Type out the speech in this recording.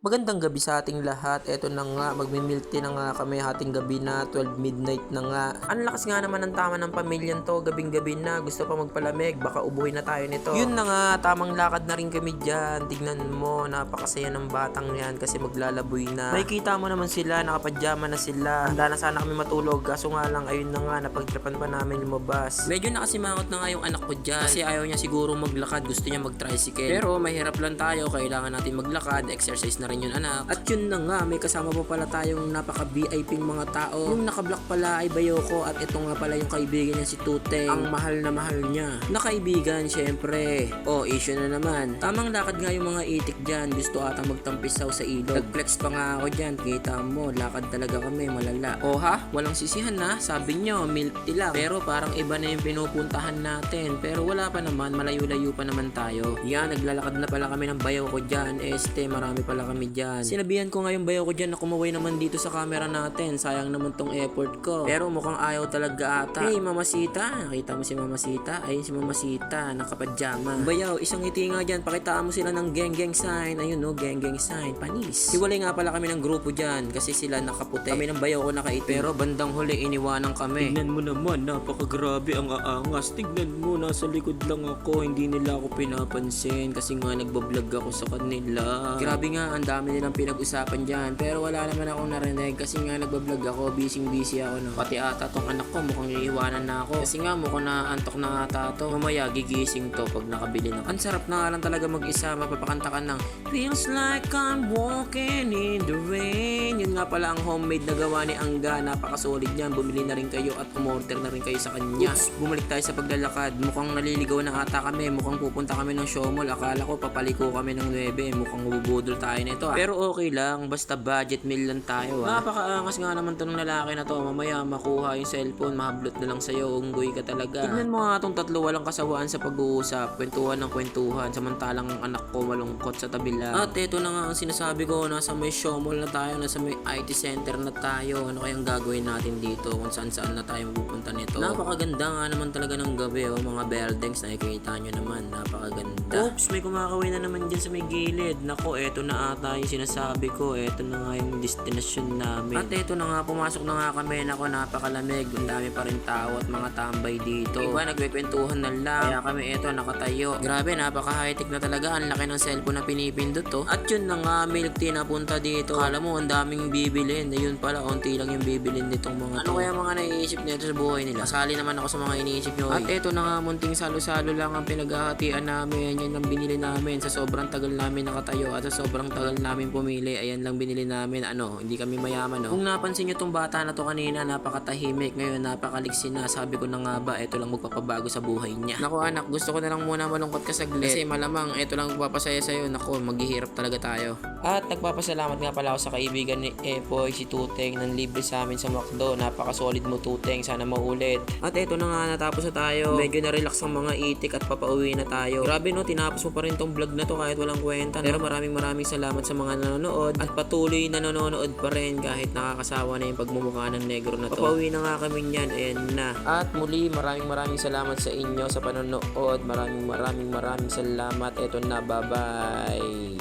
Magandang gabi sa ating lahat. Eto na nga, magmi-milk tea na nga kami hating gabi na, 12 midnight na nga. Ang lakas nga naman ng tama ng pamilyan to, gabing-gabi na, gusto pa magpalamig, baka ubuhin na tayo nito. Yun na nga, tamang lakad na rin kami dyan. Tignan mo, napakasaya ng batang yan kasi maglalaboy na. Makikita mo naman sila, nakapadyama na sila. Handa na sana kami matulog, kaso nga lang, ayun na nga, napagtripan pa namin lumabas. Medyo nakasimangot na nga yung anak ko dyan kasi ayaw niya siguro maglakad, gusto niya mag-tricycle. Pero mahirap lang tayo, kailangan natin maglakad, exercise na rin yun anak. At yun na nga, may kasama pa pala tayong napaka-VIP mga tao. Yung naka-block pala ay Bayoko at ito nga pala yung kaibigan niya si Tuteng. Ang mahal na mahal niya. Na kaibigan, syempre. Oh, issue na naman. Tamang lakad nga yung mga itik dyan. Gusto ata magtampisaw sa ilog. Nag-flex pa nga ako dyan. Kita mo, lakad talaga kami, malala. Oh ha? Walang sisihan na. Sabi nyo, milk tea lang. Pero parang iba na yung pinupuntahan natin. Pero wala pa naman, malayo-layo pa naman tayo. Yan, naglalakad na pala kami ng Bayoko dyan. Marami pala kami dyan. Sinabihan ko nga yung Bayoko dyan na kumaway naman dito sa camera natin. Sayang naman tong effort ko. Pero mukhang ayaw talaga ata. Hey, Mamasita. Nakita mo si Mamasita? Ayun si Mamasita. Nakapadyama. Bayaw, isang ngiti nga dyan. Pakitaan mo sila ng geng-geng sign. Ayun no, geng-geng sign. Panis. Hiwalay nga pala kami ng grupo dyan. Kasi sila nakaputi. Kami ng Bayoko nakaitim. Pero bandang huli, iniwanan kami. Tignan mo naman, napakagrabe ang aangas. Tignan mo, nasa likod lang ako. Hindi nila ako pinapansin. Kasi nga nagbablog ako sa kanila. Grabe nga, ang dami nilang pinag-usapan dyan. Pero wala naman akong narinig kasi nga nagbablog ako, busy ako no. Pati ata tong anak ko mukhang iiwanan na ako. Kasi nga mukhang naantok na ata to. Mamaya gigising to pag nakabili na. Ang sarap na nga lang talaga mag-isa, mapapakanta ka ng Feels like I'm walking in the rain. Yun nga pala ang homemade na gawa ni Angga. Napakasolid niyan. Bumili na rin kayo at umorder na rin kayo sa kanya. Oops, bumalik tayo sa paglalakad. Mukhang naliligaw na ata kami. Mukhang pupunta kami ng Showmall. Akala ko papaliko kami ng 9. Mukhang bubudol tayo nito. Pero okay lang, basta budget meal lang tayo Napakaangas nga naman to ng lalaki na to. Mamaya makuha yung cellphone, mahablot na lang sa'yo, unggoy ka talaga. Tignan mo nga tong tatlo, walang kasawaan sa pag-uusap, kwentuhan ng kwentuhan, samantalang ang anak ko malungkot sa tabi lang. At eto na nga ang sinasabi ko, nasa may Showmall na tayo, nasa may IT center na tayo. Ano kayang gagawin natin dito kung saan na tayo pupunta nito? Napakaganda nga naman talaga ng gabi mga buildings, nakikita nyo naman, napakaganda. Oops, may kumakawin na naman dyan sa may gilid. Nako, eto na ata yung sinasabi ko, eto na nga yung destination namin. At eto na nga, pumasok na nga kami. Nako, napakalamig. Ang dami pa rin tao at mga tambay dito. Iba, nagkwekwentuhan na lang. Kaya kami eto, nakatayo. Grabe, napaka-high-tech na talaga. Ang laki ng cellphone na pinipindot to. At yun na nga, milk tea na punta dito. Kala mo, ang daming bibilin. Ayun pala, onti lang yung bibilin nitong mga to. Ano kaya mga naiisip nito sa buhay nila? Kasali naman ako sa mga iniisip nyo. At eto na nga, munting salo-salo lang ang pinaghahatian namin. Yan ang binili namin. Sa sobrang tagal namin nakatayo at sa sobrang tagal namin pumili, ayan lang binili namin. Hindi kami mayaman Kung napansin nyo tong bata na to kanina, napakatahimik. Ngayon napakaliksi na. Sabi ko na nga ba, eto lang magpapabago sa buhay niya. Nako anak, gusto ko na lang muna malungkot ka saglit. Kasi malamang eto lang magpapasaya sa'yo. Nako, maghihirap talaga tayo. At nagpapasalamat nga pala ako sa kaibigan ni Epoy, si Tuteng, nang libre sa amin sa McDo. Napakasolid mo Tuteng, sana maulit. At eto na nga, natapos na tayo. Medyo na-relax ang mga itik at papauwi na tayo. Grabe no, tinapos mo pa rin tong vlog na to kahit walang kwenta. Pero maraming salamat sa mga nanonood at patuloy na nanonood pa rin kahit nakakasawa na yung pagmumukha ng negro na to. Papauwi na nga kami niyan, ayan na. At muli, maraming salamat sa inyo sa panonood. Maraming salamat. Eto na, bye-bye.